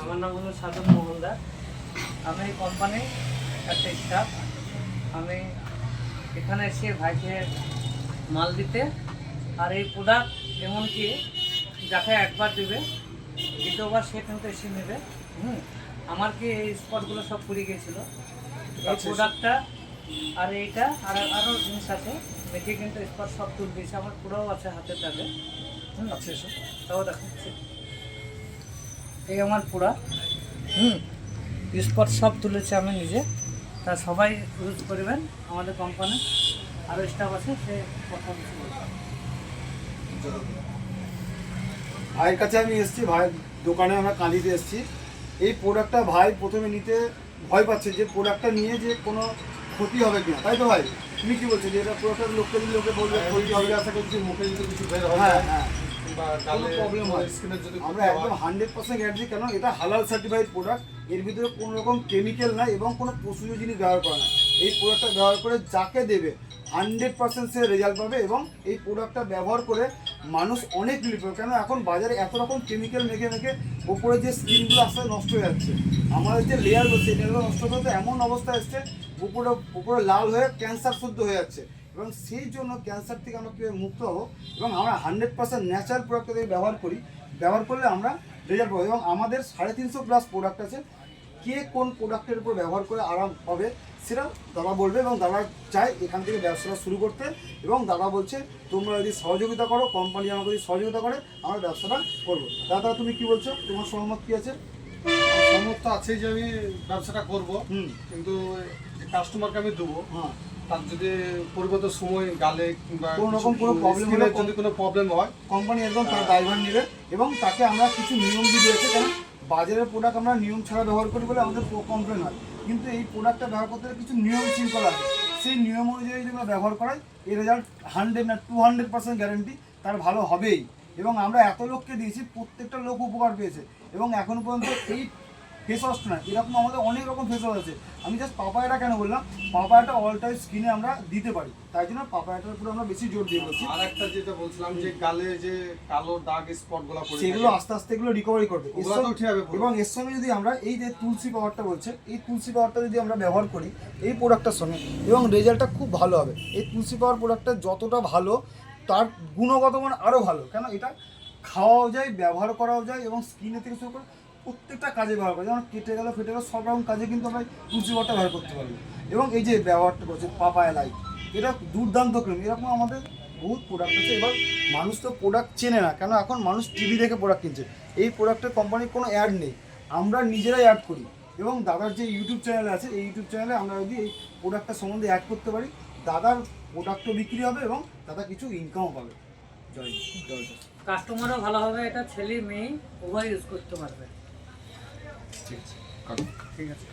আমার নাম হলো সাধন মহলদার। আমি এই কোম্পানির একটা স্টাফ। আমি এখানে এসে ভাইকে মাল দিতে, আর এই প্রোডাক্ট এমনকি যাকে একবার দেবে দ্বিতীয়বার সে কিন্তু এসে নেবে। আমার কি এই স্পটগুলো সব পুড়ে গিয়েছিলো, এই প্রোডাক্টটা আর এইটা আর আরও জিনিস আছে, মেখে কিন্তু স্পট সব তুলে দিয়েছে। আমার পুরাও আছে হাতের তাতে। আচ্ছা এসো। তাও দেখাচ্ছি, এই আমার পুরা স্পট সব তুলেছে আমি নিজে। তা সবাই ইউজ করবেন আমাদের কোম্পানি। আরও স্টাফ আছে, সে কথা কিছু বলবে। ভাইয়ের কাছে আমি এসেছি, ভাইয়ের দোকানে আমরা কাঁদিতে এসেছি। এই প্রোডাক্টটা ভাই প্রথমে নিতে ভয় পাচ্ছে যে প্রোডাক্টটা নিয়ে যে কোনো ক্ষতি হবে কিনা, তাই তো ভাই? তুমি কি বলছো যে এটা প্রোডাক্টের লোককে যদি লোকে বলবে ক্ষতি হবে, আশা করছি মুখে যদি কিছু বের হবে, হ্যাঁ হ্যাঁ কোনো প্রবলেম হয় স্কিনের যদি আমরা একদম 100% গ্যারান্টি, কেন এটা হালাল সার্টিফাইড প্রোডাক্ট। এর ভিতরে কোনো রকম কেমিক্যাল নাই এবং কোনো পশুজ জিনিস ব্যবহার করা না। এই প্রোডাক্টটা ব্যবহার করে যাকে দেবে 100% সে রেজাল্ট পাবে। এবং এই প্রোডাক্টটা ব্যবহার করে মানুষ অনেক রিলিফ পাবে, কেন এখন বাজারে এত রকম কেমিক্যাল মেখে মেখে ওপরে যে স্কিনগুলো আস্তে আস্তে নষ্ট হয়ে যাচ্ছে। আমাদের যে লেয়ার বলছে এই লেয়ারগুলো নষ্ট করতে এমন অবস্থা এসছে উপরে লাল হয়ে ক্যান্সার শুদ্ধ হয়ে যাচ্ছে। এবং সেই জন্য ক্যান্সার থেকে আমরা কীভাবে মুক্ত হবো, এবং আমরা 100% ন্যাচারাল প্রোডাক্ট ব্যবহার করি। ব্যবহার করলে আমরা রেজাল্ট পাবো। এবং আমাদের 350+ প্রোডাক্ট আছে। কে কোন প্রোডাক্টের উপর ব্যবহার করে আরাম পাবে সেটা দাদা বলবে, এবং দাদা চায় এখান থেকে ব্যবসাটা শুরু করতে। এবং দাদা বলছে তোমরা যদি সহযোগিতা করো, কোম্পানি আমাকে যদি সহযোগিতা করে, আমরা ব্যবসাটা করবো। দাদা তুমি কি বলছো, তোমার সহমত কি আছে? সহমত তো আছেই যে আমি ব্যবসাটা করব, কিন্তু যে কাস্টমারকে আমি দেবো তার যদি পরিবর্তন সময় গালে কিংবা কোনো রকম কোনো প্রবলেম হলে, যদি কোনো প্রবলেম হয়, কোম্পানি একদম তার দায়ভার নেবে। এবং তাকে আমরা কিছু নিয়ম দিয়ে দিয়েছে, কারণ বাজারের প্রোডাক্ট আমরা নিয়ম ছাড়া ব্যবহার করি বলে আমাদের কমপ্লেন হয়। কিন্তু এই প্রোডাক্টটা ব্যবহার করতে হলে কিছু নিয়ম শৃঙ্খলা আছে। সেই নিয়ম অনুযায়ী যদি আমরা ব্যবহার করাই, এই রেজাল্ট 100 না 200% গ্যারেন্টি তার ভালো হবেই। এবং আমরা এত লোককে দিয়েছি, প্রত্যেকটা লোক উপকার পেয়েছে। এবং এখন পর্যন্ত এই ফেস ওয়াশটা না, এরকম আমাদের অনেক রকম ফেস ওয়াশ আছে। আমি জাস্ট পাপায়াটা কেন বললাম, পাপায়াটা অল টাইম স্কিনে আমরা দিতে পারি, তাই জন্য পাপায়াটার উপরে আমরা বেশি জোর দিয়ে বলছি। আর একটা যেটা বলছিলাম যে গালে যে কালো দাগ স্পটগুলো পড়ে সেগুলো আস্তে আস্তে এগুলো রিকভারি করবে। এবং এর সঙ্গে যদি আমরা এই যে তুলসী পাউডারটা বলছে, এই তুলসী পাউডারটা যদি আমরা ব্যবহার করি এই প্রোডাক্টটার সঙ্গে, এবং রেজাল্টটা খুব ভালো হবে। এই তুলসী পাউডার প্রোডাক্টটা যতটা ভালো, তার গুণগত মান আরও ভালো, কেন এটা খাওয়াও যায়, ব্যবহার করাও যায়, এবং স্কিনে থেকে শুরু করে প্রত্যেকটা কাজে ব্যবহার করে। যেমন কেটে গেল ফেটে গেল সব রকম কাজে কিন্তু আমরা তুলসী পাউডারটা ব্যবহার করতে পারবো। এবং এই যে ব্যবহারটা করছে পাপায়া লাইট, এটা দুর্দান্ত ক্রিম। এরকম আমাদের বহুত প্রোডাক্ট আছে। এবার মানুষ তো প্রোডাক্ট চেনে না, কেন এখন মানুষ টিভি দেখে প্রোডাক্ট কিনছে। এই প্রোডাক্টের কোম্পানির কোনো অ্যাড নেই, আমরা নিজেরাই অ্যাড করি। এবং দাদার যে ইউটিউব চ্যানেল আছে, এই ইউটিউব চ্যানেলে আমরা যদি এই প্রোডাক্টটা সম্বন্ধে অ্যাড করতে পারি, দাদার প্রোডাক্টও বিক্রি হবে এবং দাদা কিছু ইনকামও পাবে। জয় জয়। কাস্টমারও ভালো হবে, এটা ছেলে মেয়ে উভয় ইউজ করতে পারবে। ঠিক আছে। ঠিক আছে।